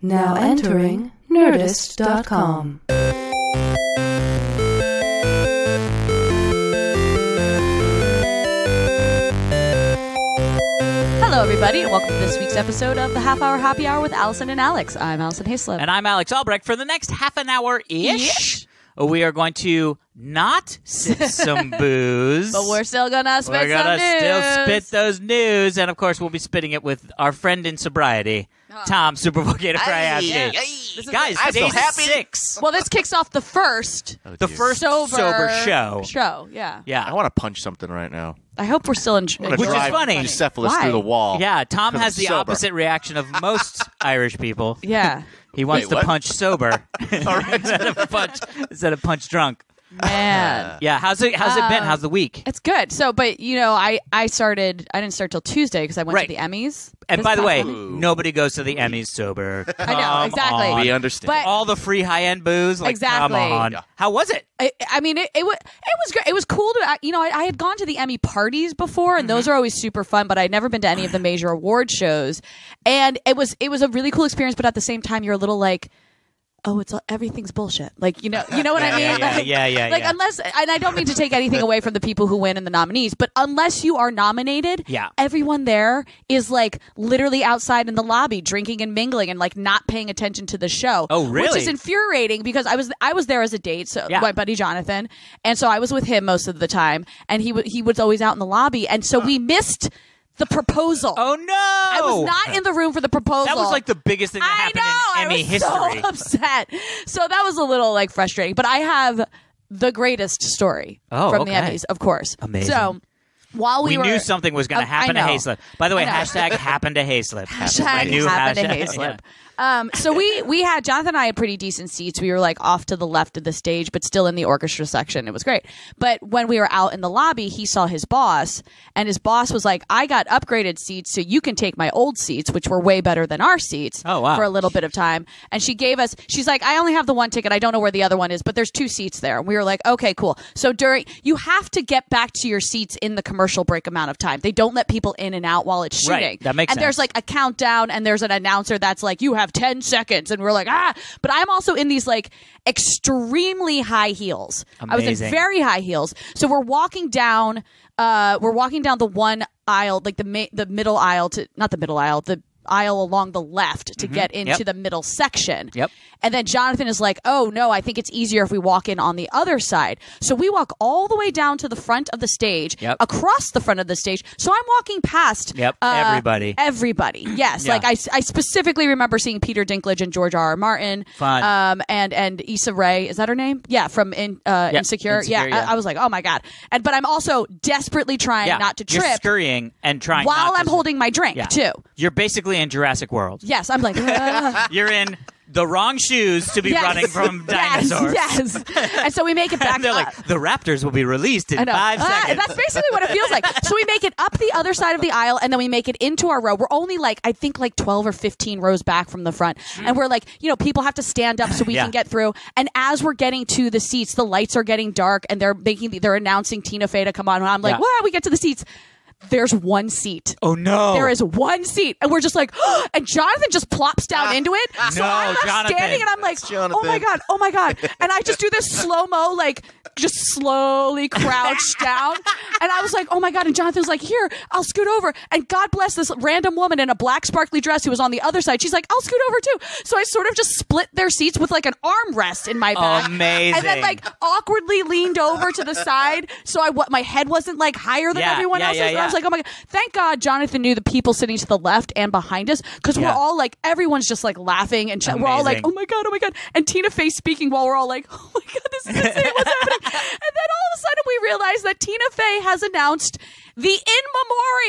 Now entering Nerdist.com. Hello, everybody, and welcome to this week's episode of the Half Hour Happy Hour with Alison and Alex. I'm Alison Haislip. And I'm Alex Albrecht. For the next half an hour-ish, we are going to not sip some booze. But we're still going to spit some news. We're going to still spit those news. And, of course, we'll be spitting it with our friend in sobriety, Tom Supervolcano Krajewski. Guys, I'm so day happy. 6. Well, this kicks off the first sober show. Yeah. Yeah. I want to punch something right now. I hope we're still in. Which is funny. Bucephalus Why? through the wall. Yeah, Tom has the sober. opposite reaction of most Irish people. Yeah. He wants Wait, to what? punch sober instead of punch drunk. Man. Yeah, how's it been? How's the week? It's good. So, but, you know, I didn't start till Tuesday because I went Right. to the Emmys. And this by the past way, weekend. nobody goes to the Emmys sober. I know, exactly. on. We understand. But- All the free high-end booze, like, Exactly. come on. Yeah. How was it? I mean, it was great. It was cool to, you know, I had gone to the Emmy parties before, and those are always super fun. But I'd never been to any of the major award shows, and it was a really cool experience. But at the same time, you're a little like, oh, everything's bullshit. Like, you know what I mean? Like, unless, and I don't mean to take anything away from the people who win and the nominees, but unless you are nominated, everyone there is like literally outside in the lobby drinking and mingling and like not paying attention to the show. Oh, really? Which is infuriating because I was there as a date, so my buddy Jonathan, and so I was with him most of the time, and he was always out in the lobby, and so we missed the proposal. Oh, no! I was not in the room for the proposal. That was like the biggest thing that happened in Emmy history. I was so upset. So that was a little like frustrating. But I have the greatest story from the Emmys, of course. Amazing. So while we knew something was going to happen to Haislip. By the way, hashtag happened to Haislip. Happened to Haislip. So we had, Jonathan and I had pretty decent seats. We were like off to the left of the stage, but still in the orchestra section. It was great. But when we were out in the lobby, he saw his boss, and his boss was like, I got upgraded seats, so you can take my old seats, which were way better than our seats for a little bit of time. And she's like, I only have the one ticket. I don't know where the other one is, but there's 2 seats there. And we were like, okay, cool. So you have to get back to your seats in the commercial break amount of time. They don't let people in and out while it's shooting. Right. That makes sense. And there's like a countdown, and there's an announcer that's like, you have 10 seconds, and we're like, but I'm also in these like extremely high heels. Amazing. I was in very high heels. So we're walking down the one aisle, like the middle aisle not the middle aisle, the aisle along the left to get into the middle section. Yep. And then Jonathan is like, oh no, I think it's easier if we walk in on the other side. So we walk all the way down to the front of the stage, across the front of the stage. So I'm walking past everybody. Everybody. Yes. Like I specifically remember seeing Peter Dinklage and George R.R. Martin. Fun. And Issa Rae, is that her name? Yeah, from Insecure. I was like, oh my God. But I'm also desperately trying not to trip. You're scurrying and trying while not I'm to holding my drink too. You're basically in Jurassic World. Yes, I'm like, You're in the wrong shoes to be running from dinosaurs. Yes. And so we make it back. And they're like, the raptors will be released in 5 seconds. That's basically what it feels like. So we make it up the other side of the aisle, and then we make it into our row. We're only like, I think like 12 or 15 rows back from the front. And we're like, you know, people have to stand up so we can get through. And as we're getting to the seats, the lights are getting dark, and they're announcing Tina Fey to come on. And I'm like, wow, we get to the seats. There's one seat. Oh, no. There is one seat. And we're just like, and Jonathan just plops down into it. So I'm Jonathan. standing and I'm like, oh my God. And I just do this slow-mo, like just slowly crouch down. And I was like, oh my God. And Jonathan's like, here, I'll scoot over. And God bless this random woman in a black sparkly dress who was on the other side. She's like, I'll scoot over too. So I sort of just split their seats with like an armrest in my back. Amazing. And then like awkwardly leaned over to the side. So my head wasn't like higher than everyone else's. And I was like, oh my God. Thank God Jonathan knew the people sitting to the left and behind us, because we're all like, everyone's just like laughing, and we're all like, oh my God. And Tina Fey speaking while we're all like, oh my God, this is insane. What's happening? And then all of a sudden we realize that Tina Fey has announced the in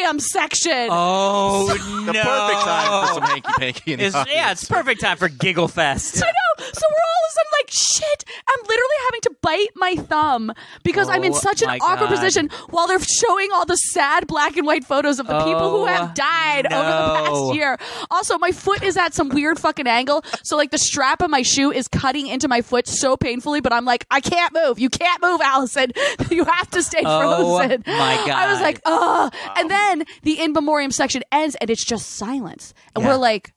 memoriam section. Oh, the perfect time for some hanky-panky. It's perfect time for Giggle Fest. I know. So we're all of a sudden like, shit, I'm literally having to bite my thumb because I'm in such an awkward position while they're showing all the sad black and white photos of the people who have died over the past year. Also, my foot is at some weird fucking angle. So like the strap of my shoe is cutting into my foot so painfully, but I'm like, I can't move. You can't move, Alison. You have to stay frozen. Oh my God. I was like, oh. Wow. And then the in memoriam section ends and it's just silence. And we're like,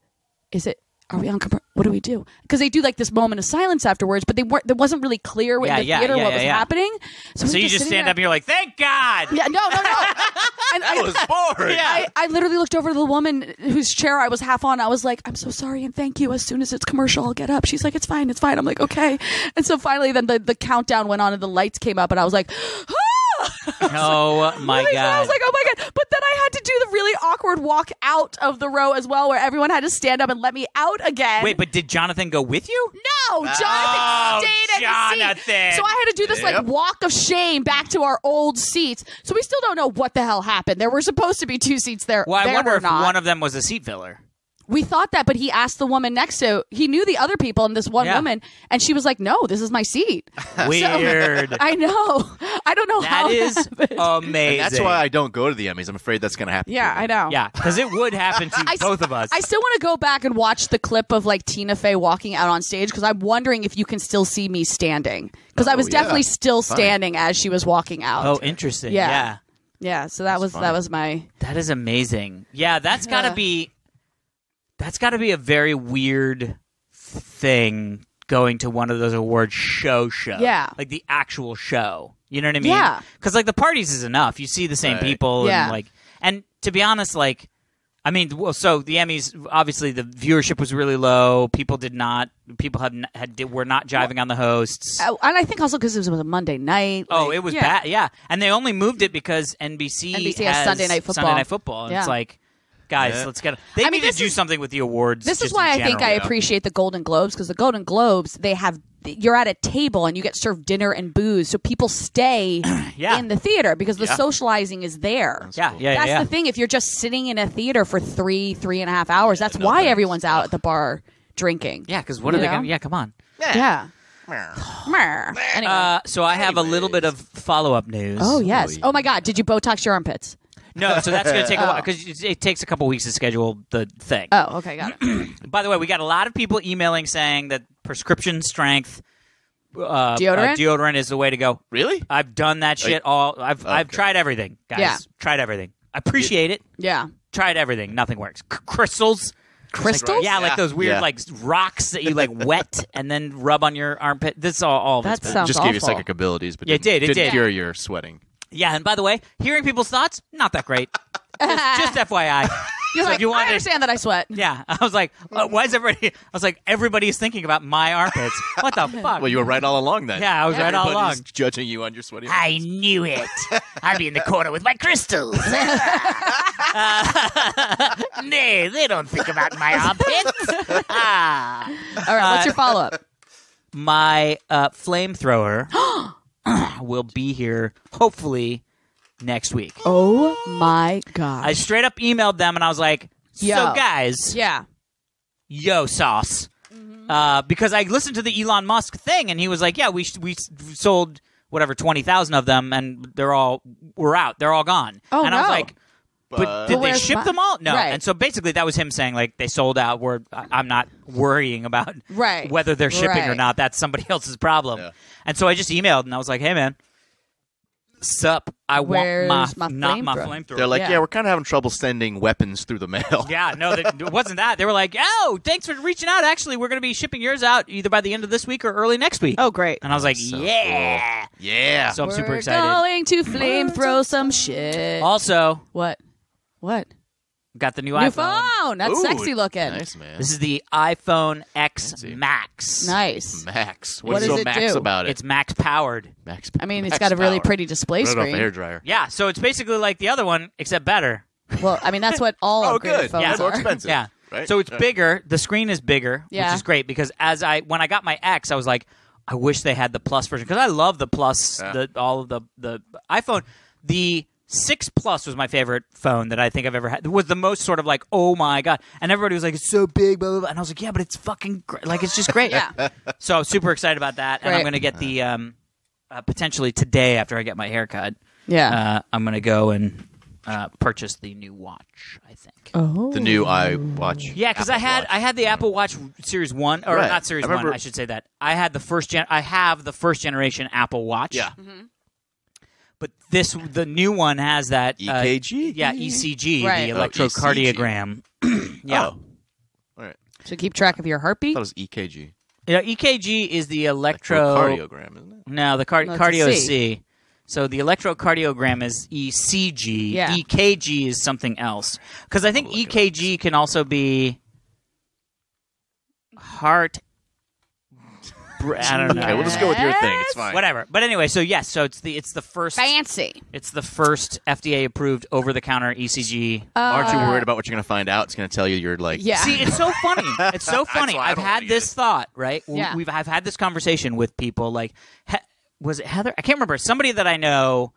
is it are we on what do we do? Because they do like this moment of silence afterwards, but there wasn't really clear in the theater what was happening. So you just stand up and you're like, thank God. Yeah, no. And I was bored. Yeah. I literally looked over to the woman whose chair I was half on. I was like, I'm so sorry and thank you. As soon as it's commercial, I'll get up. She's like, it's fine. I'm like, okay. And so finally then the countdown went on and the lights came up and I was like, oh my God. I was like, oh my God. But then I had to do the really awkward walk out of the row as well, where everyone had to stand up and let me out again. Wait, but did Jonathan go with you? No, Jonathan stayed at his seat. So I had to do this like walk of shame back to our old seats. So we still don't know what the hell happened. There were supposed to be 2 seats there. Well, I wonder if not. one of them was a seat filler. We thought that, but he asked the woman next to. He knew the other people and this one woman, and she was like, "No, this is my seat." Weird. So, I know. I don't know how that is amazing. And that's why I don't go to the Emmys. I'm afraid that's going to happen. Yeah, I know. Yeah, because it would happen to both of us. I still want to go back and watch the clip of like Tina Fey walking out on stage because I'm wondering if you can still see me standing because I was definitely still standing as she was walking out. Oh, interesting. Yeah. So that was my. That is amazing. Yeah, that's got to be. That's got to be a very weird thing going to one of those award shows. Yeah. Like the actual show. You know what I mean? Yeah. Because like the parties is enough. You see the same people. Yeah. And to be honest, like, I mean, so the Emmys, obviously the viewership was really low. People were not jiving on the hosts. And I think also because it was a Monday night. It was bad. Yeah. And they only moved it because NBC has Sunday Night Football. And it's like, guys, let's get. They need to do something with the awards. This is why I think I appreciate the Golden Globes because the Golden Globes you're at a table and you get served dinner and booze, so people stay in the theater because the socializing is there. That's the thing. If you're just sitting in a theater for 3.5 hours, that's why everyone's out at the bar drinking. Yeah, because what are they going to? Yeah, come on. Yeah. Anyway. So I have a little bit of follow-up news. Oh yes. Oh my God! Did you Botox your armpits? No, so that's going to take a while because it takes a couple weeks to schedule the thing. Oh, okay, got it. By the way, we got a lot of people emailing saying that prescription strength deodorant is the way to go. Really? I've done that shit all. I've tried everything, guys. Yeah. Tried everything. I appreciate it. Yeah. Tried everything. Nothing works. Crystals. Crystals? Like those weird like rocks that you like wet and then rub on your armpit. This is all of that it's sounds just awful. gave you psychic abilities, but it did. cure your sweating. Yeah, and by the way, hearing people's thoughts, not that great. just FYI. You're So like, if you I understand that I sweat. Yeah, I was like, why is everybody? I was like, everybody's thinking about my armpits. What the fuck? Well, you were right all along then. Yeah, I was right all along. Everybody's judging you on your sweaty. I knew it. I'd be in the corner with my crystals. No, they don't think about my armpits. All right, what's your follow-up? My flamethrower will be here, hopefully, next week. Oh my God. I straight up emailed them and I was like, so guys, yo sauce. Because I listened to the Elon Musk thing and he was like, yeah, we sold whatever 20,000 of them and we're out. They're all gone. Oh, and I was like, but did they ship them all? No. Right. And so basically that was him saying like they sold out. I'm not worrying about whether they're shipping or not. That's somebody else's problem. Yeah. And so I just emailed and I was like, hey man, sup? I want my flamethrower. They're like, we're kind of having trouble sending weapons through the mail. Yeah, no, it wasn't that. They were like, oh, thanks for reaching out. Actually, we're going to be shipping yours out either by the end of this week or early next week. Oh, great. And I was like, So cool. Yeah. So I'm super excited. We're going to flamethrow some shit. Also, What? got the new New iPhone. phone. That's sexy looking. Nice, man. This is the iPhone X Max. Nice. Max. What What's does so it Max do? about it? It's Max powered. Max. I mean, Max it's got a really power. pretty display Put it off screen. a hairdryer. Yeah, so it's basically like the other one, except better. Well, I mean, that's what all Oh, upgraded good. phones Yeah, more are. expensive. Yeah. Right? So it's bigger. The screen is bigger, which is great because when I got my X, I was like, I wish they had the Plus version because I love the Plus, all of the iPhone. The 6 Plus was my favorite phone that I think I've ever had. It was the most sort of like, oh my God. And everybody was like, it's so big, blah, blah, blah. And I was like, yeah, but it's fucking great. Like, it's just great. Yeah. So I'm super excited about that. And I'm going to get the, potentially today after I get my haircut, I'm going to go and purchase the new watch, I think. Oh. The new iWatch. Yeah, because I had the Apple Watch Series 1, or not Series 1, I should say that. I have the first generation Apple Watch. Yeah. Mm-hmm. But the new one has that EKG? ECG, Right. the electrocardiogram. Yeah. Oh. All right. So keep track of your I heartbeat. thought it was EKG. Yeah, EKG is the Electrocardiogram, isn't it? No, the No, it's cardio a is C. C. So the electrocardiogram is ECG. Yeah. EKG is something else. Because I think EKG can also be heart. I don't know. Okay, we'll just go with your thing. It's fine. Whatever. But anyway, so yes, so it's the first Fancy. It's the first FDA approved over the counter ECG. Aren't you worried about what you're going to find out? It's going to tell you you're like... Yeah. See, it's so funny. It's so funny. why I I've don't had wanna this use it. thought, right? Yeah. I've had this conversation with people. Like, was it Heather? I can't remember. Somebody that I know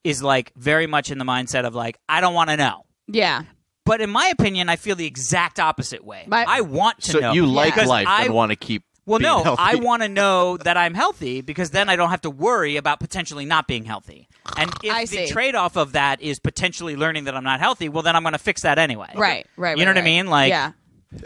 is like very much in the mindset of like, I don't want to know. Yeah. But in my opinion, I feel the exact opposite way. My- I want to So know. you like Because life and want to keep Well, being no, healthy. I want to know that I'm healthy because then I don't have to worry about potentially not being healthy. And if I the see. trade-off of that is potentially learning that I'm not healthy, well, then I'm going to fix that anyway. Right. You know what I mean? Like, yeah.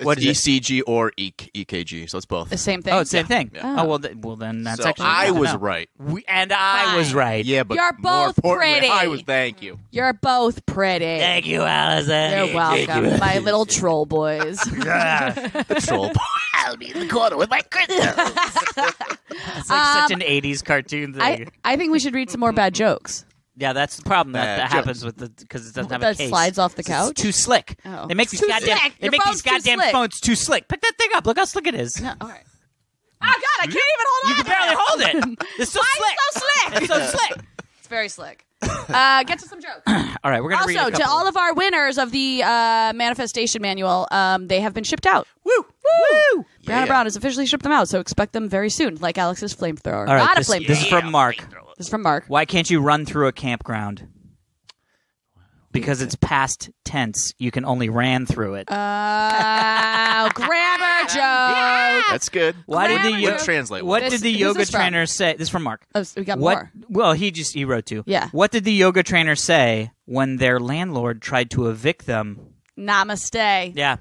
what is it? ECG or EKG, so it's both. The same thing. Oh, it's the same thing. Yeah. Oh, well, then that's So actually. I good to was know. right. And I was Fine. right. Yeah, but You're more both importantly, pretty. I was. Thank you. You're both pretty. Thank you, Allison. You're welcome, my little troll boys. The troll. I'll be in the corner with my crystals. It's like such an 80s cartoon thing. I think we should read some more bad jokes. Yeah, that's the problem that Bad happens with the because it doesn't have a That case. slides off the It's couch? too slick. Oh. They make It's these too goddamn. slick. They Your make phone's these too goddamn slick. phones too slick. Pick that thing up. Look how slick it is. No, all right. Oh God, I can't even hold on. You can barely hold it. It's so Why slick. is it so slick? It's so slick. It's very slick. Get to some jokes. All right, we're gonna read a Also, couple. to all of our winners of the manifestation manual, they have been shipped out. Woo! Woo! Brianna Brown has officially shipped them out, so expect them very soon, like Alex's flamethrower. All right, Not this, a flamethrower. this is from Mark. This is from Mark. Why can't you run through a campground? Because it's past tense. You can only ran through it. Grammar joke. That's good. Why did the Grammar yo- joke. translate? What This- did the who's yoga this from? trainer say? This is from Mark. Oh, so we got What? more. Well, he wrote to. Yeah. What did the yoga trainer say when their landlord tried to evict them? Namaste. Yeah.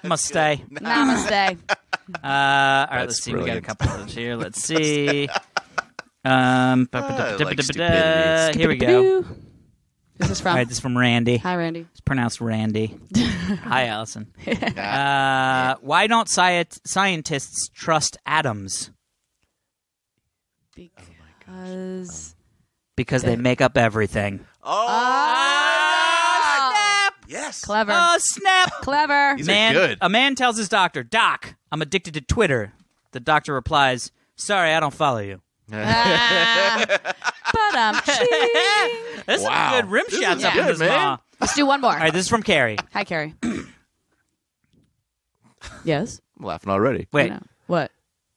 Must stay. Namaste. All right, That's let's see. We got a brilliant. couple of those here. Let's see. like stupidity. Here we go. This is All from. right, this is from Randy. Hi, Randy. It's pronounced Randy. Hi, Allison. Why don't scientists trust atoms? Because. Because they make up everything. Yes. Clever. Oh, snap! Clever. These are good. A man tells his doctor, "Doc, I'm addicted to Twitter." The doctor replies, "Sorry, I don't follow you." There's Wow. some good rim This shots is up in good, this man. maw. Let's do one more. All right, this is from Carrie. Hi, Carrie. Yes. I'm laughing already. Wait, I know. What?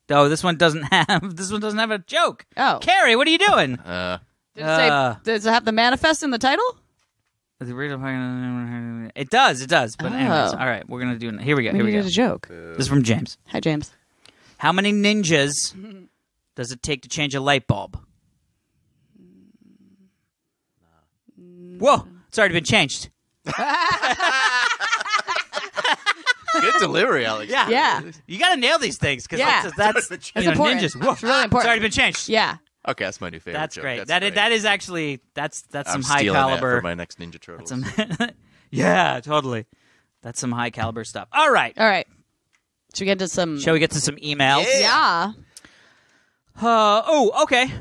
oh, this one doesn't have a joke. Oh. Carrie, what are you doing? Did it say? Does it have the manifest in the title? It does. But anyways, all right, we're gonna do it. Here we go. Maybe Here we it go. is a joke. This is from James. Hi, James. How many ninjas does it take to change a light bulb? Whoa, it's already been changed. Good delivery, Alex. Yeah. You got to nail these things because Yeah. that's That's you know, important. ninjas. Whoa, It's really important. It's already been changed. Yeah. Okay, that's my new favorite. That's joke. great. That's That is actually that's some I'm high stealing that caliber. for my next Ninja Turtles. Yeah, totally. That's some high caliber stuff. All right. All right. Should we get to some? Shall we get to some emails? Yeah. Okay.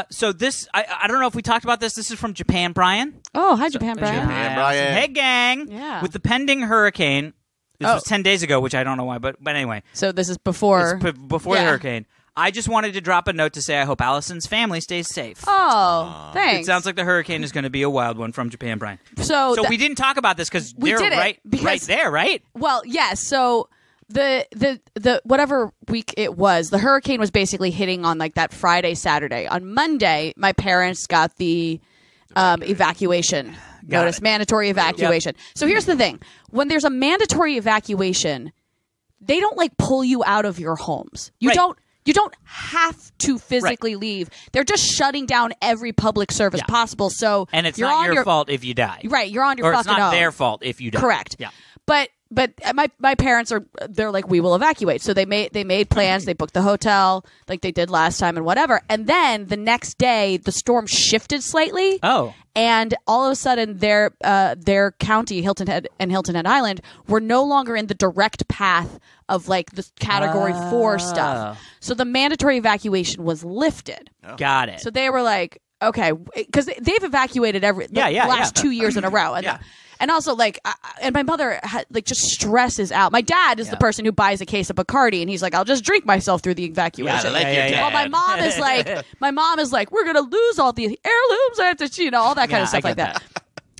So this, I don't know if we talked about this. This is from Japan, Brian. Oh, hi, Japan, Brian. Japan. Brian. Hey, gang. Yeah. With the pending hurricane, this was 10 days ago, which I don't know why, but anyway, So this is before. before the Yeah. hurricane, I just wanted to drop a note to say I hope Allison's family stays safe. Oh, It thanks. sounds like the hurricane is going to be a wild one from Japan, Brian. so. So we didn't talk about this because We they're didn't, right because- there, right? Well, yes. So the whatever week it was, the hurricane was basically hitting on like that Friday, Saturday. On Monday, my parents got the evacuation notice, it. mandatory evacuation. So here's the thing: when there's a mandatory evacuation, they don't like pull you out of your homes. You Right. don't. You don't have to physically leave. They're just shutting down every public service possible. So And it's you're not on your fault if you die. Right, you're on your or fucking it's not own. their fault if you die. Correct. Yeah. But but my parents they're like, we will evacuate. So they made plans. They booked the hotel like they did last time and whatever. And then the next day, the storm shifted slightly. Oh. And all of a sudden, their county, Hilton Head and Hilton Head Island, were no longer in the direct path of like the Category 4 stuff. So the mandatory evacuation was lifted. Oh. Got it. So they were like, okay, because they've evacuated the last 2 years in a row. And also, like, and my mother just stresses out. My dad is the person who buys a case of Bacardi, and he's like, "I'll just drink myself through the evacuation." Well, my mom is like, "We're gonna lose all the heirlooms," all that kind of stuff like that.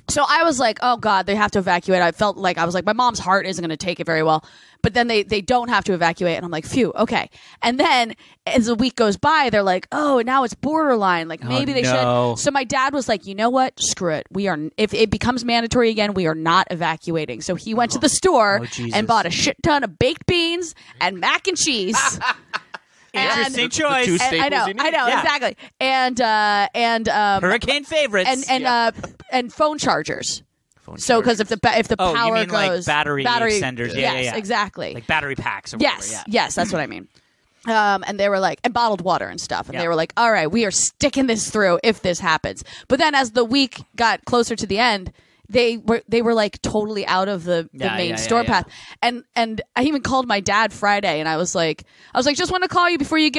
So I was like, "Oh God, they have to evacuate." I felt like my mom's heart isn't going to take it very well. But then they don't have to evacuate, and I'm like, phew, okay. And then as the week goes by, they're like, oh, now it's borderline. Like maybe they should. So my dad was like, you know what? Screw it. If it becomes mandatory again, we are not evacuating. So he went to the store and bought a shit ton of baked beans and mac and cheese. Interesting choice. The two staples I know, exactly. And hurricane favorites and phone chargers. So because if the power you mean goes, like battery extenders, yes, exactly, like battery packs. Or yes, whatever, yes, that's what I mean. And they were like, and bottled water and stuff, and they were like, all right, we are sticking this through if this happens. But then as the week got closer to the end, they were like totally out of the main storm path. And I even called my dad Friday, and I was like, just want to call you before you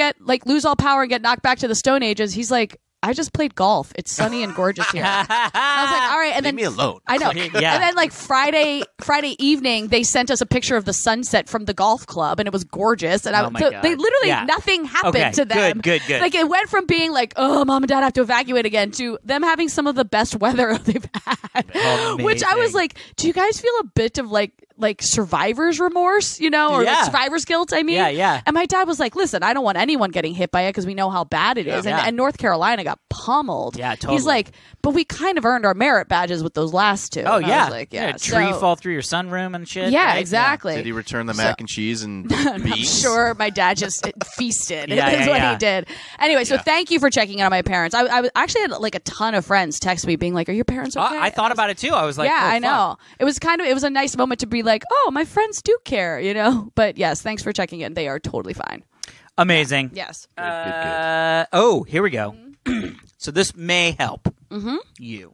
lose all power and get knocked back to the Stone Ages. He's like, I just played golf. It's sunny and gorgeous here. I was like, all right. And leave me alone. I know. And then like Friday evening, they sent us a picture of the sunset from the golf club, and it was gorgeous. And they literally nothing happened to them. Good. Like it went from being like, oh, mom and dad have to evacuate again, to them having some of the best weather they've had. Which I was like, do you guys feel a bit of like survivor's remorse, or like survivor's guilt? I mean, And my dad was like, listen, I don't want anyone getting hit by it because we know how bad it is. And North Carolina got pummeled. Yeah, totally. He's like, but we kind of earned our merit badges with those last two. Oh, and yeah. I was like, a tree fall through your sunroom and shit. Yeah, right? exactly. Did he return the mac and cheese and beans? I'm sure my dad just feasted. Is what he did. Anyway, so thank you for checking in on my parents. I actually had like a ton of friends text me being like, are your parents okay? I thought about it too. I was like, yeah, oh, I know. It was a nice moment to be like, oh, my friends do care, But yes, thanks for checking in. They are totally fine. Amazing. Yeah. Yes. Good. Here we go. So this may help you.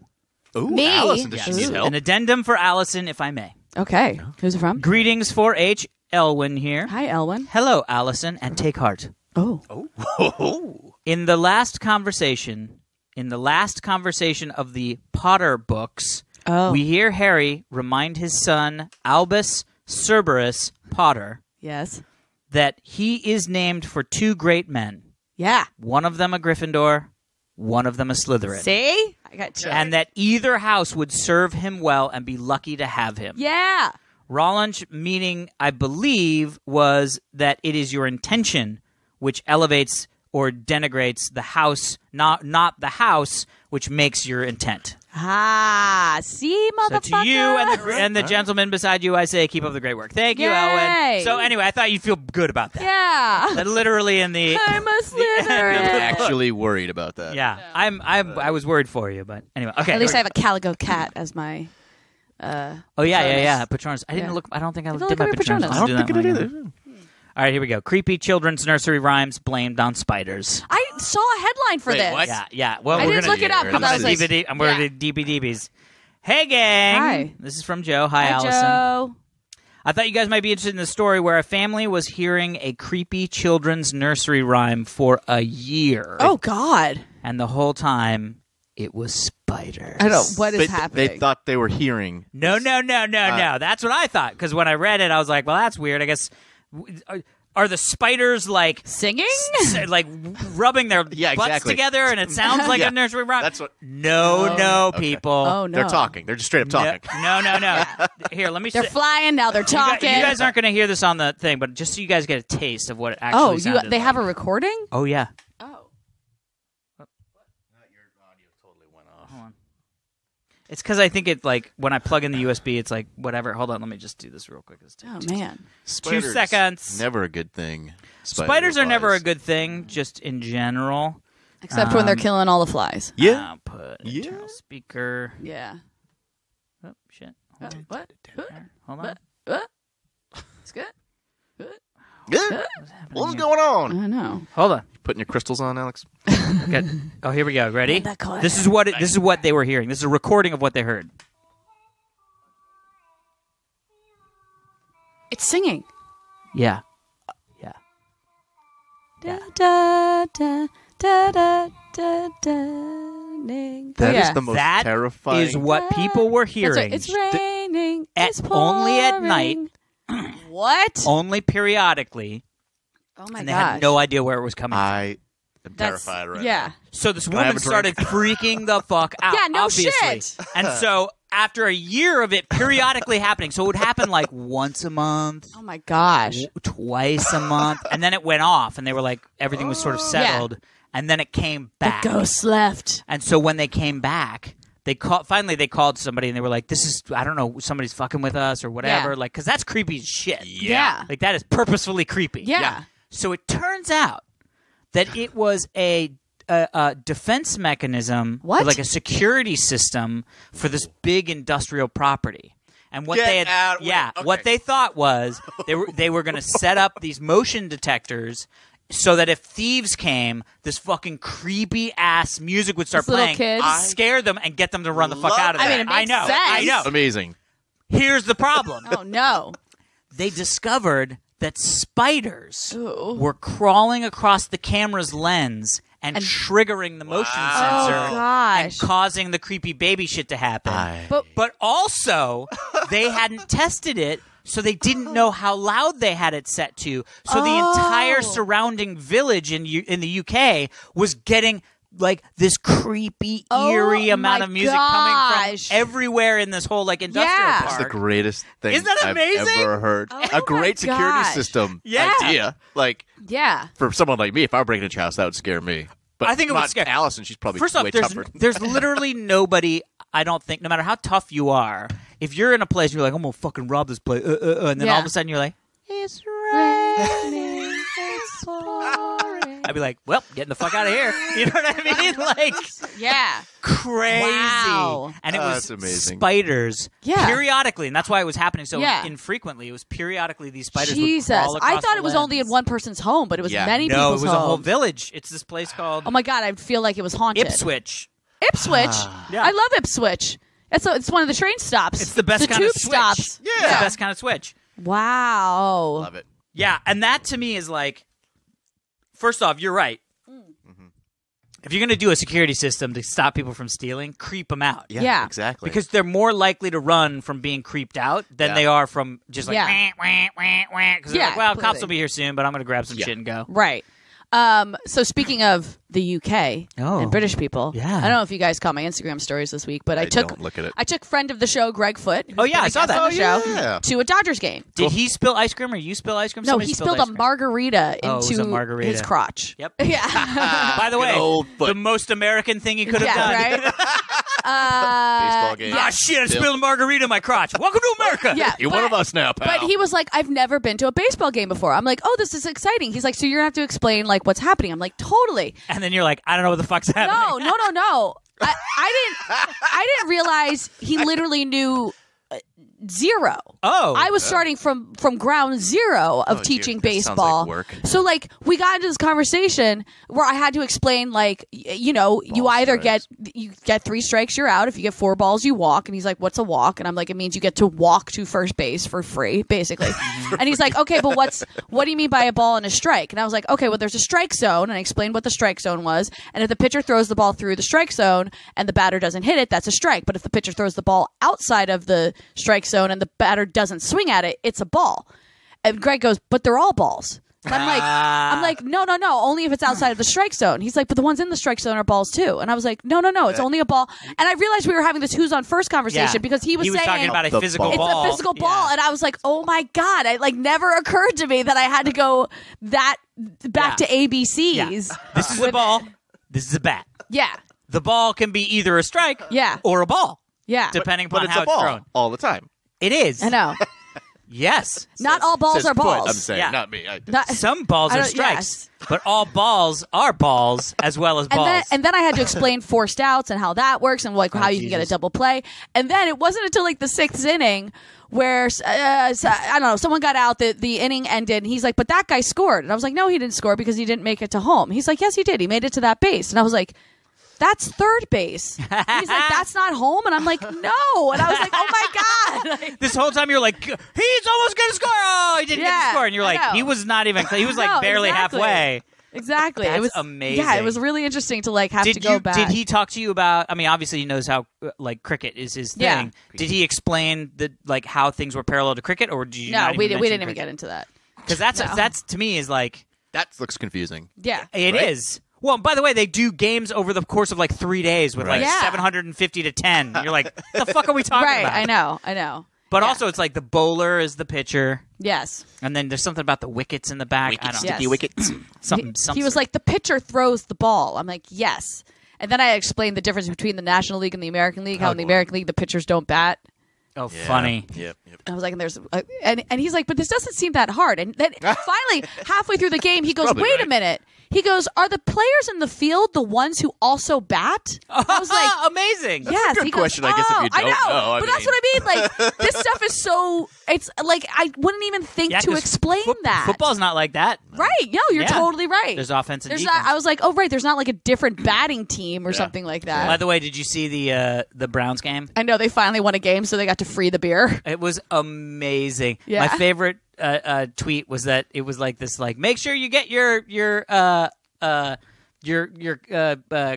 Ooh, Me? Allison, does she need help? An addendum for Allison, if I may. Okay. Who's it from? Greetings 4-H. Elwin here. Hi, Elwin. Hello, Allison, and take heart. Oh. In the last conversation of the Potter books, we hear Harry remind his son, Albus Cerberus Potter, Yes. that he is named for two great men. Yeah. One of them a Gryffindor, one of them a Slytherin. See? I got you. And that either house would serve him well and be lucky to have him. Yeah. Rollins' meaning, I believe, was that it is your intention which elevates or denigrates the house, not the house, which makes your intent. Ah, see, motherfucker. So to you and the gentleman beside you, I say, keep up the great work. Thank you, Yay. Elwin. So anyway, I thought you'd feel good about that. Yeah. That literally in the... I'm a Slytherin. I'm actually worried about that. Yeah. I was worried for you, but anyway. Okay. At least I have a calico cat as my... Patronus. I didn't look. I don't think I did my Patronus. I don't think I did either. All right, here we go. Creepy children's nursery rhymes blamed on spiders. I saw a headline for this. what? Yeah. Well, I we're didn't gonna look it up because I was like... I'm going to DBDBs. Hey, gang. Hi. This is from Joe. Hi, Hi, Allison. Joe. I thought you guys might be interested in the story where a family was hearing a creepy children's nursery rhyme for a year. Oh, God. And the whole time, it was spiders. I don't... What is But happening? they thought they were hearing. No. That's what I thought. Because when I read it, I was like, well, that's weird. I guess... Are the spiders like singing, like rubbing their butts together, and it sounds like a nursery rhyme? That's what. No, people. Oh no, they're talking. They're just straight up talking. No. Here, let me. They're flying now. They're talking. You guys aren't going to hear this on the thing, but just so you guys get a taste of what it actually sounded they like. have a recording? Oh yeah. Oh. Your audio totally went off. Hold on. It's because I think it like when I plug in the USB, it's like whatever. Hold on, let me just do this real quick. Oh man, Spiders, 2 seconds. Never a good thing. Spiders are never a good thing, just in general. except when they're killing all the flies. Yeah. Output. Internal speaker. Yeah. Oh shit. What? Hold on. It's good. Yeah. What's going on? I know. Hold on. Putting your crystals on, Alex? Okay. Oh, here we go. Ready? That caught This is what they were hearing. This is a recording of what they heard. It's singing. Yeah. Yeah. Da da da da da da da. That is the most That terrifying. is what people were That's right. hearing. It's raining. It's only at night. pouring. What? Only periodically. Oh my And they gosh. had no idea where it was coming from. I am terrified right Yeah. So this I have woman a started freaking the fuck out. Yeah, no obviously. shit. And so after a year of it periodically happening, so it would happen like once a month, Oh my gosh. twice a month, and then it went off, and they were like, everything was sort of settled, and then it came back. The ghosts left. And so when they came back, they called somebody, and they were like, "This is, I don't know, somebody's fucking with us or whatever," Yeah. like, because that's creepy as shit. Yeah. Like that is purposefully creepy. Yeah. So it turns out that it was a defense mechanism, What? like a security system for this big industrial property. And what Get they had, out. Wait, yeah, okay. what they thought was they were going to set up these motion detectors so that if thieves came, this fucking creepy ass music would start These little playing, kids. scare them, and get them to run the fuck love out of that. there. I mean, it makes I know. sense. Amazing. Here's the problem. Oh no. They discovered that spiders Ooh. were crawling across the camera's lens and triggering the motion Wow. sensor Oh, gosh. and causing the creepy baby shit to happen. But also, they hadn't tested it, so they didn't know how loud they had it set to. So the entire surrounding village in the UK was getting like this creepy, eerie amount of music coming from everywhere in this whole like industrial Yeah. It's park. the greatest thing Isn't that amazing? I've ever heard. Oh A great my security gosh. system Yeah. idea. Like, Yeah. for someone like me, if I were breaking into your house, that would scare me. But I think it would not scare- Alison. She's probably First way off, tougher. there's literally nobody. I don't think, no matter how tough you are, if you're in a place, you're like, I'm gonna fucking rob this place, and then all of a sudden you're like, it's raining, it's pouring. I'd be like, well, getting the fuck out of here. You know what I mean? Like, Yeah. crazy. Wow. And it was That's amazing. spiders Yeah. periodically, and that's why it was happening so Yeah. infrequently. It was periodically these spiders Jesus. would crawl across I thought the it was lens. only in one person's home, but it was Yeah. many No, it people's was a whole homes. village. It's this place called Oh my god, I feel like it was haunted. Ipswich. Ipswich. Yeah. I love Ipswich. It's one of the train stops. It's the best kind tube of switch. stops. It's the best kind of switch. Wow. Love it. Yeah, and that to me is like, first off, you're right. If you're going to do a security system to stop people from stealing, creep them out. Yeah. Exactly. Because they're more likely to run from being creeped out than Yeah. they are from just like, Yeah. because they're Yeah, like, well, cops completely. will be here soon, but I'm going to grab some Yeah. shit and go. Right. So speaking of the UK Oh. and British people, Yeah. I don't know if you guys caught my Instagram stories this week, but I took don't look at it. I took friend of the show Greg Foote. Oh, yeah, I saw that. On the show, yeah. to a Dodgers game. Did he spill ice cream or you spill ice cream? No, Somebody he spilled ice a cream. margarita Oh, it was into a margarita. his crotch. Yep. Yeah. By the way, Good old foot. the most American thing he could have done. yeah. Right. Baseball game. Ah, shit, I spilled a margarita in my crotch. Welcome to America. Yeah. You're one of us now, pal. But he was like, I've never been to a baseball game before. I'm like, oh, this is exciting. He's like, so you're gonna have to explain like what's happening. I'm like, totally. And then you're like, I don't know what the fuck's happening. No. I didn't realize he literally knew zero. Oh. I was starting from ground zero of Oh, teaching dear. That sounds baseball. like work. So like we got into this conversation where I had to explain like you Ball either strikes. get 3 strikes, you're out. If you get 4 balls, you walk. And he's like, what's a walk? And I'm like, it means you get to walk to first base for free, basically. And he's like, okay, but what do you mean by a ball and a strike? And I was like, okay, well, there's a strike zone. And I explained what the strike zone was. And if the pitcher throws the ball through the strike zone and the batter doesn't hit it, that's a strike. But if the pitcher throws the ball outside of the strike zone and the batter doesn't swing at it, it's a ball. And Greg goes, but they're all balls. And I'm like, no, only if it's outside of the strike zone. He's like, but the ones in the strike zone are balls too. And I was like, no, it's only a ball. And I realized we were having this who's on first conversation Yeah. because he was saying talking about a The physical ball. it's ball. a physical ball. Yeah. And I was like, oh my God. It like never occurred to me that I had to go back Yeah. to ABCs. Yeah. This is a ball. This is a bat. Yeah. The ball can be either a strike Yeah. or a ball, Yeah. depending but upon it's how a ball it's thrown. all the time. It is. I know. Yes. Not all balls Says are foot, balls. I'm saying, Yeah. not me. Some balls are strikes, but all balls are balls as well as balls. And then I had to explain forced outs and how that works and like how you can get a double play. And then it wasn't until like the 6th inning where I don't know, someone got out, the inning ended, and he's like, but that guy scored. And I was like, no, he didn't score because he didn't make it to home. He's like, yes, he did. He made it to that base. And I was like, that's third base. He's like, that's not home. And I'm like, no. And I was like, oh my God. Like, this whole time you're like, he's almost going to score. Oh, he didn't get to score. And you're like, he was not even, he was like No, barely exactly. halfway. Exactly. That's it was amazing. Yeah, it was really interesting to like have to go back. Did he talk to you about, I mean, obviously he knows how, like, cricket is his thing. Yeah. Did he explain like how things were parallel to cricket, or did you No, not even we didn't mention even cricket? get into that. Because that's to me is like, That looks confusing. Yeah. it is. Well, by the way, they do games over the course of like 3 days with like Yeah. 750 to 10. You're like, the fuck are we talking Right, about? I know. But Yeah. also, it's like the bowler is the pitcher, Yes. and then there's something about the wickets in the back. I don't know. Yes. wickets. Something. He was like, the pitcher throws the ball. I'm like, yes. And then I explained the difference between the National League and the American League, how in the American League the pitchers don't bat. oh, funny. Yep. I was like, and there's, and he's like, but this doesn't seem that hard. And then finally, halfway through the game, he goes, Probably wait a right. minute. He goes, are the players in the field the ones who also bat? I was like, amazing. yes. good He goes, question, I guess, if you I don't know. know. I But that's what I mean. Like, this stuff is so, it's like, I wouldn't even think Yeah, to 'cause explain that. Football's not like that. Right. No, you're Yeah. totally right. There's offense and There's defense. not, I was like, oh, right. There's not like a different batting team or something like that. By the way, did you see the Browns game? I know they finally won a game, so they got to free the beer. It was amazing. Yeah. My favorite tweet was that it was like this, like, make sure you get your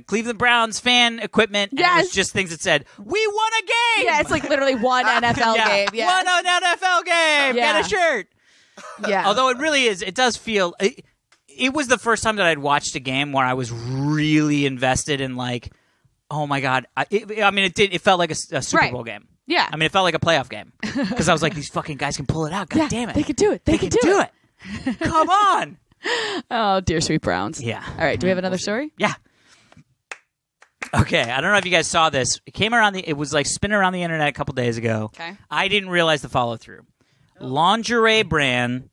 Cleveland Browns fan equipment. And it was Yes. just things that said, "We won a game." Yeah, it's like literally one NFL game. Yeah. Won an NFL game. Yeah. Get a shirt. Yeah. Although it really is, it does feel. It was the first time that I'd watched a game where I was really invested in, like, oh my God. It felt like a Super Right. Bowl game. Yeah. I mean, it felt like a playoff game because I was like, these fucking guys can pull it out. God Yeah, damn it. they could do it. They could do it. Come on. Oh, dear sweet Browns. Yeah. All right. Do we have another story? Yeah. Okay. I don't know if you guys saw this. It came around it was like spinning around the internet a couple days ago. Okay. I didn't realize the follow through. Lingerie brand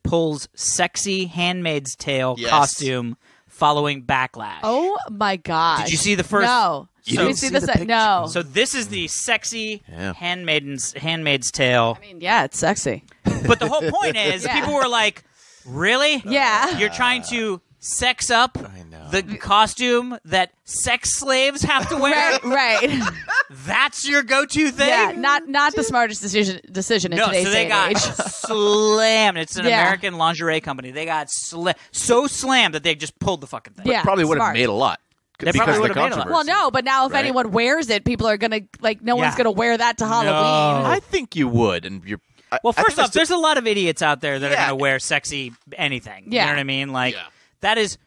pulls sexy Handmaid's Tale Yes. costume following backlash. Oh my God. Did you see the first? No. You Let me didn't see see this. the picture? No. So this is the sexy Yeah. Handmaid's Tale. I mean, yeah, it's sexy. But the whole point is, Yeah. people were like, "Really? Yeah. You're trying to sex up know. the costume that sex slaves have to wear? Right. That's your go-to thing?" Yeah. Not the smartest decision in No, today's so they day got and age. slammed. It's an Yeah. American lingerie company. They got so slammed that they just pulled the fucking thing. Yeah. Probably would have smart. made a lot. They Because probably of the would've made a lot. controversy. Well, no, but now if Right? anyone wears it, people are gonna like. No one's Yeah. gonna wear that to Halloween. I think you would, and you're. Well, I first think off, that's there's a lot of idiots out there that are Yeah. going to wear sexy anything. Yeah. You know what I mean? Like, Yeah. that is...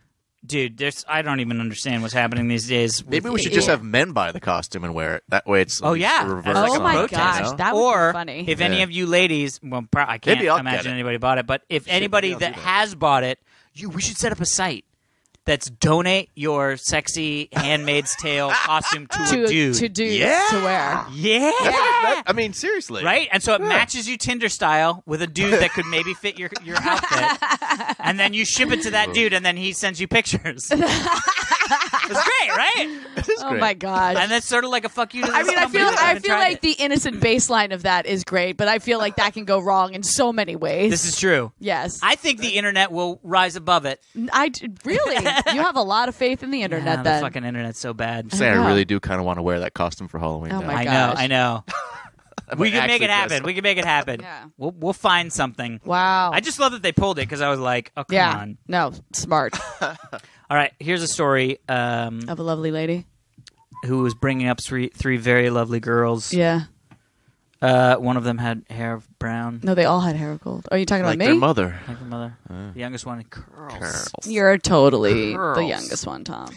Dude, I don't even understand what's happening these days. with- Maybe we should just have men buy the costume and wear it. That way it's Oh, yeah. a reverse. It's like Oh a my protest, gosh, you know? that would or be funny. if any Yeah. of you ladies, well, I can't Maybe I'll get imagine it. anybody bought it, but if anybody maybe I'll that do that. has bought it, we should set up a site that's donate your sexy Handmaid's Tale costume to a dude. to dudes Yeah. to wear. Yeah. I mean, seriously. Right? And so it matches you Tinder style with a dude that could maybe fit your outfit. And then you ship it to that dude, and then he sends you pictures. It's great, right? It is Oh great. my gosh. And that's sort of like a fuck you to I this mean, I company feel that haven't tried like it. the innocent baseline of that is great, but I feel like that can go wrong in so many ways. This is true. yes. I think the internet will rise above it. Really, you have a lot of faith in the internet. The then fucking internet's so bad. Say I know. really do kind of want to wear that costume for Halloween. Oh now. my I gosh. know. We can make actually it happen. dress up. We can make it happen. Yeah. We'll find something. Wow. I just love that they pulled it because I was like, oh, come yeah. on. No, smart All right, here's a story of a lovely lady. who was bringing up three very lovely girls. Yeah. One of them had hair of brown, No, they all had hair of gold. Are you talking Like about their me? mother. like the mother. The youngest one, curls. You're totally the Curls. youngest one, Tom.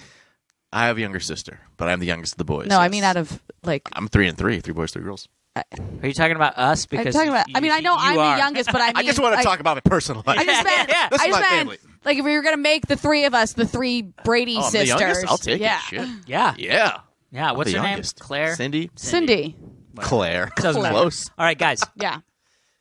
I have a younger sister, but I'm the youngest of the boys. No, I yes. mean out of like. I'm 3 and 3. 3 boys, 3 girls. Are you talking about us? I'm Because talking about. I mean, I know you I'm are. the youngest, but I mean, I just want to like, talk about my personal life. I just meant. Yeah. This I is just my meant. family. Like if we were gonna make the three of us the three Brady Oh, I'm the sisters, youngest? I'll take yeah. it. Shit. Yeah. Yeah. Yeah. What's the your youngest. name? Claire. Cindy. Cindy. Claire. Doesn't matter. Close. All right, guys. Yeah.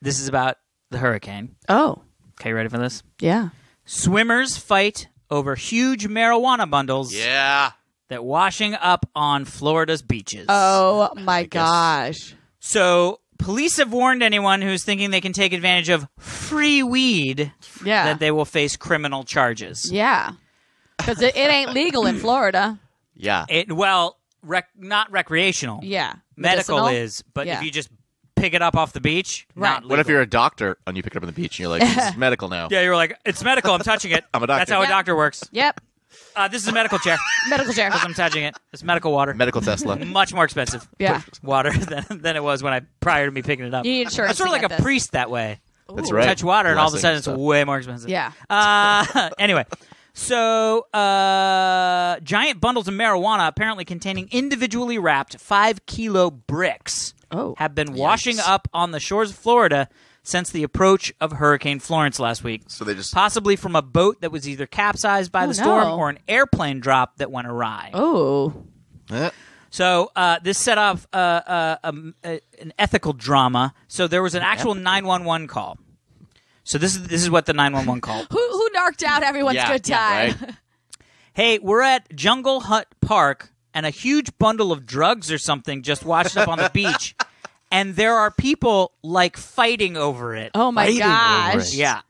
This is about the hurricane. Oh. Okay, ready for this? Yeah. Swimmers fight over huge marijuana bundles Yeah. that washing up on Florida's beaches. Oh my gosh. So police have warned anyone who's thinking they can take advantage of free weed Yeah. that they will face criminal charges. Yeah. Because it ain't legal in Florida. Yeah. Not recreational. Yeah. Medical Medicinal? is, but Yeah. if you just pick it up off the beach, Right. not legal. What if you're a doctor and you pick it up on the beach and you're like, this is medical now? Yeah, you're like, it's medical, I'm touching it. I'm a doctor. That's how a Yep. doctor works. Yep. This is a medical chair. Medical chair. Because I'm touching it. It's medical water. Medical Tesla. Much more expensive. Yeah. Water than it was prior to me picking it up. You need insurance I'm sort of to like get a this. priest that way. That's right. Touch water and all of a Blessing sudden it's stuff. way more expensive. Yeah. Anyway, so giant bundles of marijuana apparently containing individually wrapped 5-kilo bricks have been washing up on the shores of Florida since the approach of Hurricane Florence last week. So they just... Possibly from a boat that was either capsized by the storm no. or an airplane drop that went awry. Oh. So this set off an ethical drama. So there was an actual 911 call. So this is what the 911 call. Who narked out everyone's good time? right. Hey, we're at Jungle Hut Park, and a huge bundle of drugs or something just washed up on the beach, and there are people like fighting over it. Oh my Fighting over gosh. it. Yeah.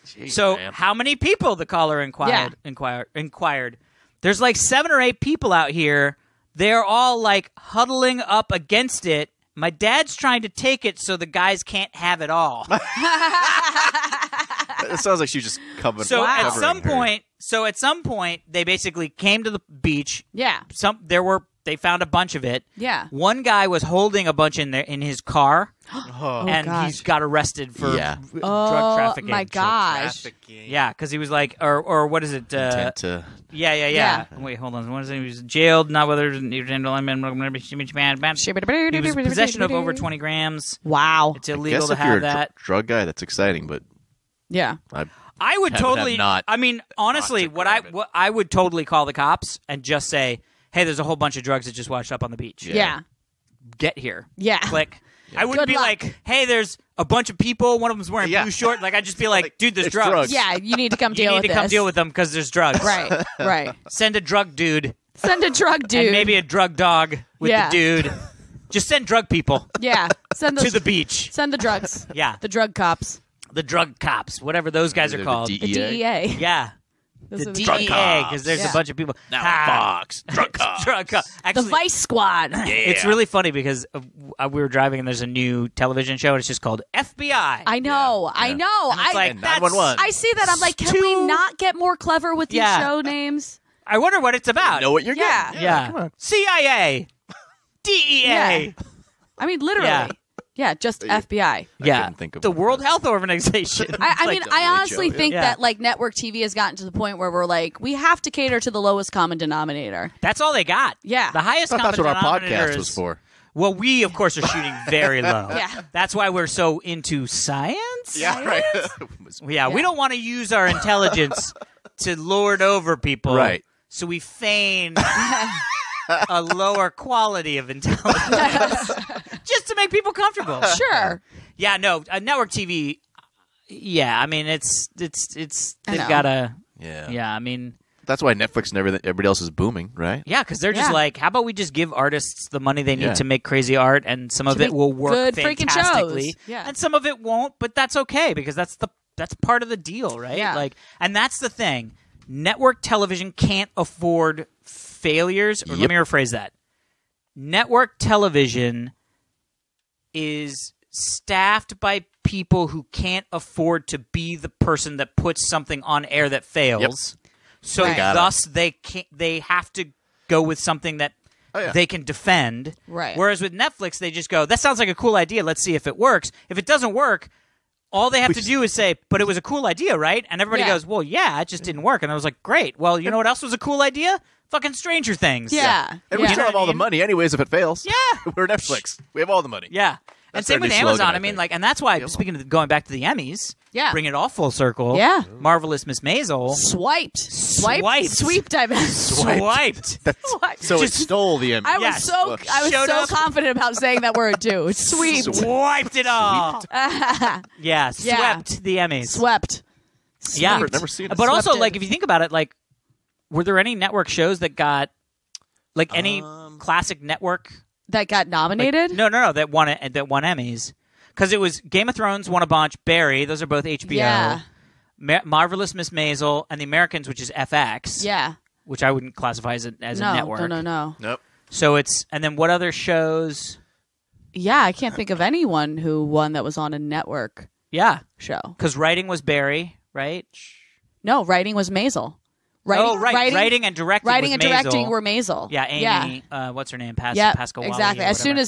Jeez, So man. how many people? The caller inquired. There's like 7 or 8 people out here. They're all like huddling up against it. My dad's trying to take it so the guys can't have it all. It sounds like she was just covering. So at covering some point, they basically came to the beach. Yeah. They found a bunch of it. Yeah. One guy was holding a bunch in his car, Oh, and gosh. he's got arrested for Yeah. drug trafficking. Oh my gosh. trafficking. Yeah, because he was like, or what is it? Intent to... Yeah. Wait, hold on. What is it? He was jailed, not whether he was possession of over 20 grams. Wow. It's I illegal guess to if you're have a that. drug guy, that's exciting, but Yeah. I would have totally not I mean, honestly, to what grab it. I would totally call the cops and just say, "Hey, there's a whole bunch of drugs that just washed up on the beach. Yeah. Get here." Yeah. Click. I wouldn't Good be luck. like, "Hey, there's a bunch of people. One of them's wearing blue short." Like, I'd just be like, "Dude, there's It's drugs. drugs. Yeah, you need to come You deal need with to this. come deal with them because there's drugs. Right. Right. Send a drug dude Send a drug dude. and maybe a drug dog with Yeah. the dude. Just send drug people Yeah. Send to the beach. Send the drugs. Yeah, The drug cops. the drug cops, whatever those guys are They're called. the The DEA. Yeah. Those The are DEA, cops. because there's Yeah. a bunch of people. now Ah. Fox drug cops. Drug cops. The Actually, Vice Squad. it's really funny because we were driving and there's a new television show and it's just called FBI. I know. I know. And it's like, And that's- 911. I see that. I'm like, can we not get more clever with these Yeah. show names? I wonder what it's about. Know what you're Yeah. getting. Yeah. Come on. CIA. DEA. Yeah. I mean, literally. Yeah. Yeah, just FBI. Yeah. couldn't think of the one. World Health Organization. I mean, like I WHO, honestly think yeah. that like network TV has gotten to the point where we're like, we have to cater to the lowest common denominator. That's all they got. Yeah. The highest I thought that's common what our denominator podcast was is- for. Well, we, of course, are shooting very low. Yeah. That's why we're so into science. Right. Yeah, we don't want to use our intelligence to lord over people. Right. So we feign a lower quality of intelligence just to make people comfortable. Sure. Yeah, no, network TV. Yeah, I mean, it's I they've know. got a. Yeah. Yeah, I mean, That's why Netflix and everybody else is booming, right? yeah, because they're just Yeah. like, how about we just give artists the money they need Yeah. to make crazy art, and some of To it make will work good freaking fantastically, shows. Yeah. and some of it won't, but that's okay because that's part of the deal, right? Yeah. Like, and that's the thing. Network television can't afford failures. Or let Yep. me rephrase that. Network television is staffed by people who can't afford to be the person that puts something on air that fails. So Right. thus they have to go with something that they can defend. Right. Whereas with Netflix, they just go, that sounds like a cool idea. Let's see if it works. If it doesn't work, all they have to do is say, but it was a cool idea, right? And everybody Yeah. goes, well, yeah, it just didn't work. And I was like, great. Well, you know what else was a cool idea? Fucking Stranger Things. Yeah. And we Yeah. still have all the money anyways if it fails. Yeah. We're Netflix. We have all the money. Yeah. And same with their new slogan, Amazon. I I mean, think. like, and that's why, speaking of going back to the Emmys, Yeah. bring it all full circle. Yeah. Marvelous Miss Maisel. Swiped. Swiped. Sweeped, I meant. Swiped. So it stole the Emmy. I was Yes. so Showed up. confident about saying that word too. Sweeped. Swiped it all. Yeah, swept the Emmys. Swept. Yeah. Never seen it. But also, Swept it. like, if you think about it, like, were there any network shows that got, like, any classic network? That got nominated? No, that won Emmys. Because it was Game of Thrones won a bunch, Barry, those are both HBO. Yeah. Marvelous Miss Maisel, and The Americans, which is FX. Yeah. Which I wouldn't classify as a network. No. Nope. So it's, and then what other shows? Yeah, I can't think of anyone who won that was on a network Yeah. show. Because writing was Barry, right? No, writing was Maisel. Writing and directing Writing was and directing Maisel. were Maisel. Yeah, Amy, what's her name? Yeah, Pascal Wally exactly. or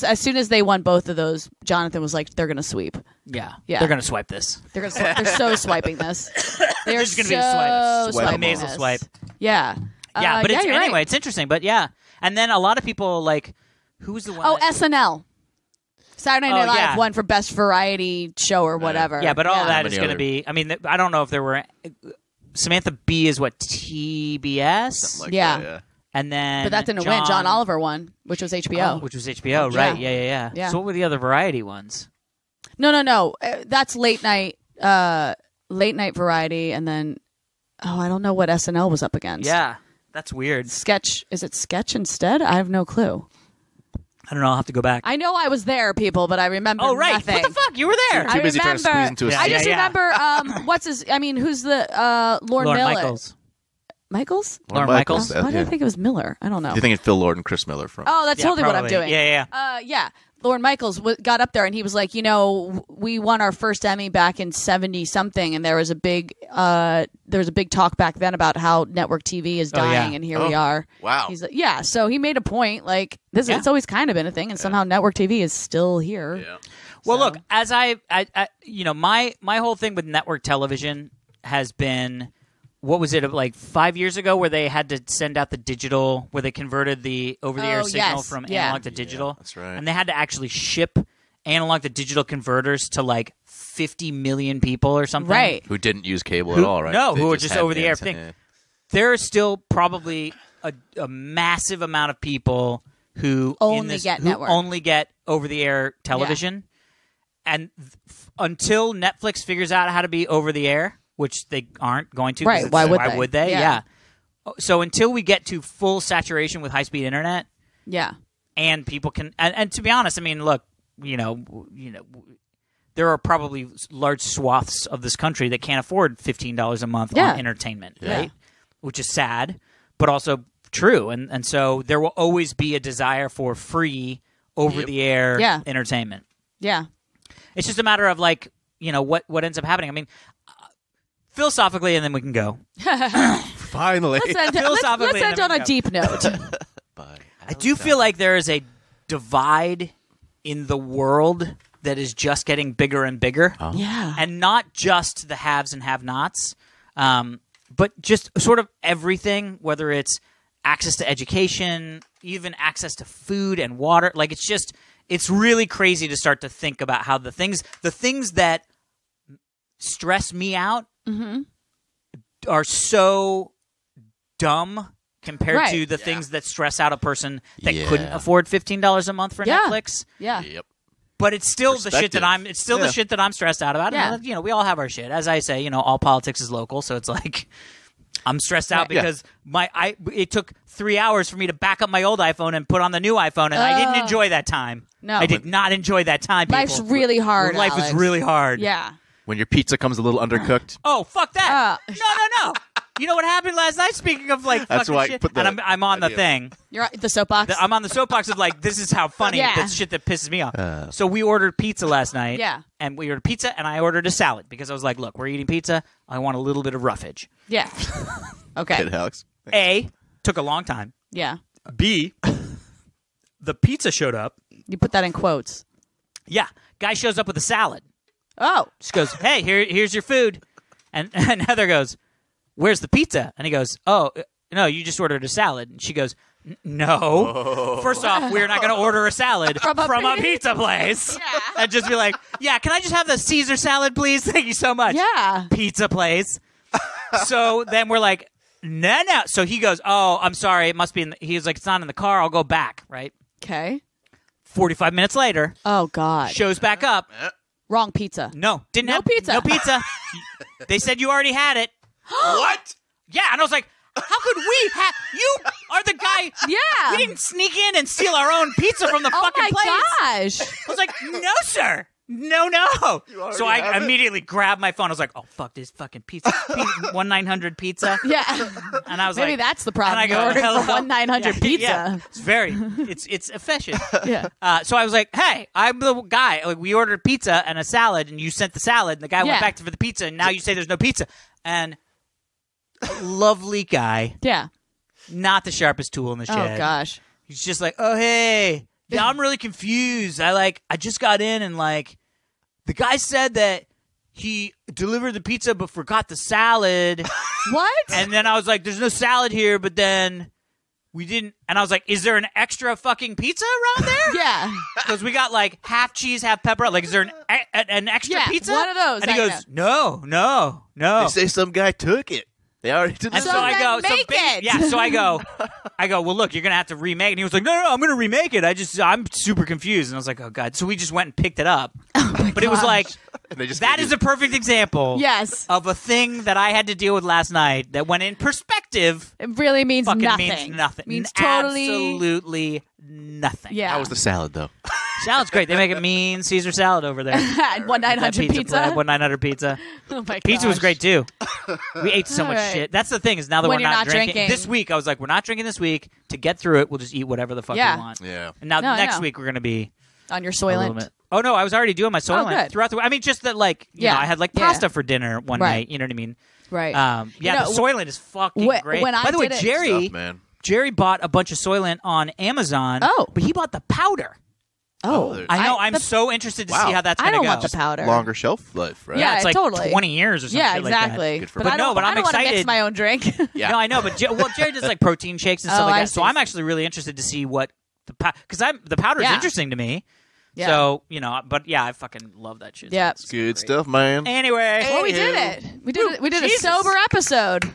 As soon as they won both of those, Jonathan was like, "They're gonna sweep. Yeah. Yeah. They're going to swipe this. They're so swiping this. They're There's gonna so be a swipe. swiping Maisel this. swipe. Yeah. Yeah, but it's, you're anyway, right. it's interesting. But yeah. And then a lot of people, like, who's the one? Oh, that- SNL. Saturday Night Oh, Live yeah. won for best variety show or whatever. Yeah, but all that Many is going to other- be, I mean, I don't know if there were, Samantha Bee is what, TBS? Something like Yeah. that, yeah. And then But that didn't win. John Oliver won, which was HBO. Which was HBO, Yeah. right? Yeah. Yeah. So what were the other variety ones? No. That's late night variety, and then I don't know what SNL was up against. Yeah. That's weird. Sketch. Is it sketch instead? I have no clue. I don't know. I'll have to go back. I know I was there, people, but I remember Oh, right. nothing. What the fuck? You were there. I Too busy trying to remember- squeeze into a Yeah, I seat. just remember who's the Lorne Miller? Michaels. Michaels? Lorne Michaels. Why did I think it was Miller? I don't know. You're thinking Phil Lord and Chris Miller from. Oh, that's Yeah, totally what I'm probably. doing. Yeah. Yeah. Lorne Michaels got up there and he was like, we won our first Emmy back in 70 something, and there was a big talk back then about how network TV is dying, and here we are. Wow. He's like, yeah. So he made a point like this. Yeah. It's always kind of been a thing, and somehow network TV is still here. Yeah. Well, So- look, as I my whole thing with network television has been, what was it, like 5 years ago, where they had to send out the digital, where they converted the over-the-air Oh, signal yes. from Yeah. analog to digital. that's right. And they had to actually ship analog to digital converters to like 50 million people or something. Right. Who didn't use cable at all, right? No, They who were just had over-the-air antenna- thing. There is still probably a massive amount of people who Only get network. only get over-the-air television. And until Netflix figures out how to be over-the-air, which they aren't going to. 'cause Right, it's- why would they? Yeah. Yeah. So until we get to full saturation with high-speed internet, Yeah. and people can, and to be honest, I mean, look, there are probably large swaths of this country that can't afford $15 a month Yeah. on entertainment, right? Which is sad, but also true. And so there will always be a desire for free over-the-air Yeah. entertainment. Yeah. It's just a matter of, like, what ends up happening. I mean, philosophically, and then we can go. Finally. Philosophically, Let's end on a deep note. I do feel like there is a divide in the world that is just getting bigger and bigger. Yeah. And not just the haves and have-nots, but just sort of everything, whether it's access to education, even access to food and water. Like, it's really crazy to start to think about how the things that stress me out are so dumb compared to the things that stress out a person that couldn't afford $15 a month for Netflix. Yeah. Yep. But it's still the shit that Perspective. the shit that I'm stressed out about. Yeah. And, we all have our shit. As I say, all politics is local, so it's like I'm stressed out because it took 3 hours for me to back up my old iPhone and put on the new iPhone, and I didn't enjoy that time. No. I did not enjoy that time. People. Life's really hard. Life Alex. is really hard. Yeah. When your pizza comes a little undercooked. Oh, fuck that! No. You know what happened last night? Speaking of like That's fucking why I shit, put the and I'm on the idea. thing. You're on the soapbox. I'm on the soapbox of like, this is how funny Yeah. that's shit that pisses me off. So we ordered pizza last night. Yeah. And we ordered pizza, and I ordered a salad because I was like, look, we're eating pizza. I want a little bit of roughage. Yeah. Okay. Good, Alex. A, took a long time. Yeah. B, the pizza showed up. You put that in quotes. Yeah. Guy shows up with a salad. Oh. She goes, hey, here's your food. And Heather goes, where's the pizza? And he goes, oh, no, you just ordered a salad. And she goes, No. First off, we're not going to order a salad from a pizza place. Yeah. And just be like, yeah, can I just have the Caesar salad, please? Thank you so much. Yeah. Pizza place. So then we're like, no. So he goes, oh, I'm sorry. It must be he was like, it's not in the car. I'll go back, right? Okay. 45 minutes later. Oh, God. Shows back up. Wrong pizza. No. Didn't No have pizza. No pizza. They said you already had it. What? Yeah. And I was like, how could we have... You are the guy... Yeah. We didn't sneak in and steal our own pizza from the fucking place. Oh, my gosh. I was like, no, sir. No. So I immediately grabbed my phone. I was like, oh, fuck this fucking pizza. 1-900 pizza. Yeah. And I was Maybe like... that's the problem. And I go, You're ordering hello. for 1-900 pizza. Yeah, it's efficient. Yeah. So I was like, hey, I'm the guy. Like, we ordered pizza and a salad, and you sent the salad, and the guy went back for the pizza, and now you say there's no pizza. And lovely guy. Yeah. Not the sharpest tool in the shed. Oh, gosh. He's just like, oh, hey, yeah, I'm really confused. I just got in and the guy said that he delivered the pizza but forgot the salad. What? And then I was like, there's no salad here, but then we didn't. And I was like, is there an extra fucking pizza around there? Yeah. Because we got half cheese, half pepper. Like, is there an extra pizza? One of those. And he goes, no. They say some guy took it. They already did And that. so I go, make it. Yeah, so I go, well, look, you're going to have to remake it. And he was like, no, I'm going to remake it. I'm super confused. And I was like, oh, God. So we just went and picked it up. But it was like, And they just that gave is you- a perfect example Yes. of a thing that I had to deal with last night that when in perspective It really means fucking nothing. means nothing. Means totally. Absolutely nothing. Yeah. How was the salad, though? Salad's great. They make a mean Caesar salad over there. At 1-900 pizza. 1-900 pizza. Oh, my Pizza was gosh. great, too. We ate so All much right. shit. That's the thing is now that When we're you're not not drinking. drinking. This week, I was like, we're not drinking this week. To get through it, we'll just eat whatever the fuck Yeah. we want. Yeah. And now No, I next know. week, we're going to be On your a little Soylent. bit. Oh, no, I was already doing my Soylent good. throughout the week. I mean, just that, you Yeah. know, I had Yeah. pasta for dinner one Right. night. You know what I mean? Right. Yeah, You know, the Soylent is fucking great. when I By the way, did it- Jerry Stuff, man. Jerry bought a bunch of Soylent on Amazon. Oh. But he bought the powder. Oh. I know. I'm so interested to see how that's I going to don't go. want the powder. Longer shelf life, right? Yeah, It's like totally. 20 years or something. Yeah, shit like that. exactly. Good for but him. I don't, But I don't want to mix excited. my own drink. Yeah. No, I know, but Jerry does like protein shakes and stuff Oh, like I that. So see. I'm actually really interested to see what because the powder is Yeah. interesting to me. Yeah. So but yeah, I fucking love that shit. Yeah. It's good stuff, man. Anyway, Well, we did it. We did a Jesus. sober episode.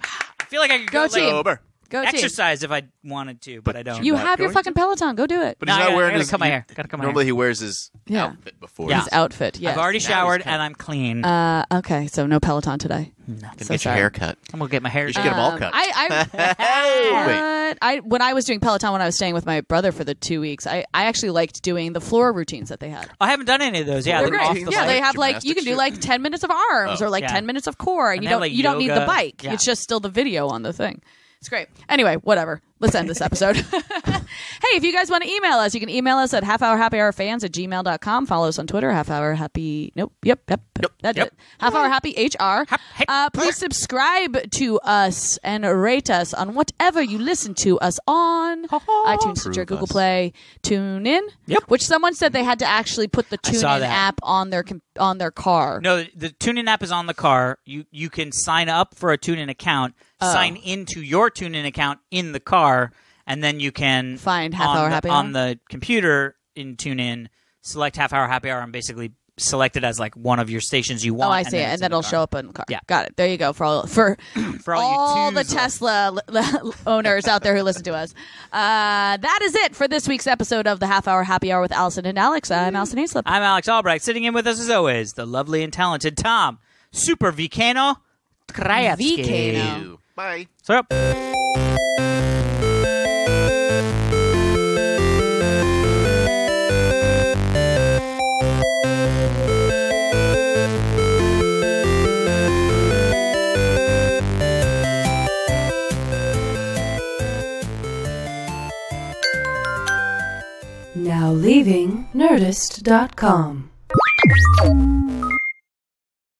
I feel like I could Go go team. Sober. Go team. exercise if I wanted to, but I don't. You Not have your going fucking Peloton. Go do it. But No, he's I not gotta- wearing I gotta his. cut my hair. Gotta cut my Normally hair. he wears his Yeah. outfit before. Yeah. His outfit. Yes. I've already Now showered he's cut. and I'm clean. Okay, so no Peloton today. Can So get your sorry. hair cut. I'm gonna get my hair. You should get 'em all cut. When I was doing Peloton when I was staying with my brother for the 2 weeks, I actually liked doing the floor routines that they had. I haven't done any of those. Yeah, They're they're great. off the Yeah, bike. they have Gymnastics you can do shit. like 10 minutes of arms or like Yeah. 10 minutes of core, and And you they have, don't like, you don't need the yoga. bike. Yeah. It's just still the video on the thing. It's great. Anyway, whatever. Let's end this episode. Hey, if you guys want to email us, you can email us at halfhourhappyhourfans@gmail.com. Follow us on Twitter, halfhourhappy. Nope. Yep. That's it. Halfhourhappyhr. Please subscribe to us and rate us on whatever you listen to us on. iTunes, Stitcher, Approve Google us. Play, TuneIn. Yep. Which someone said they had to actually put the saw TuneIn that. app on their car. No, the TuneIn app is on the car. You can sign up for a TuneIn account, sign into your TuneIn account in the car, and then you can Find Half Hour Happy Hour? on the computer in TuneIn. Select Half Hour Happy Hour and basically select it as like one of your stations you want. Oh, I see it, it's and then in the it'll car. show up in the car. Yeah. Got it. There you go for all all you the twos. Tesla owners out there who listen to us. That is it for this week's episode of the Half Hour Happy Hour with Allison and Alex. I'm Alison Haislip. I'm Alex Albrecht. Sitting in with us as always, the lovely and talented Tom Super Vicano Krajewski. Vicano. Bye. So. Now leaving Nerdist.com.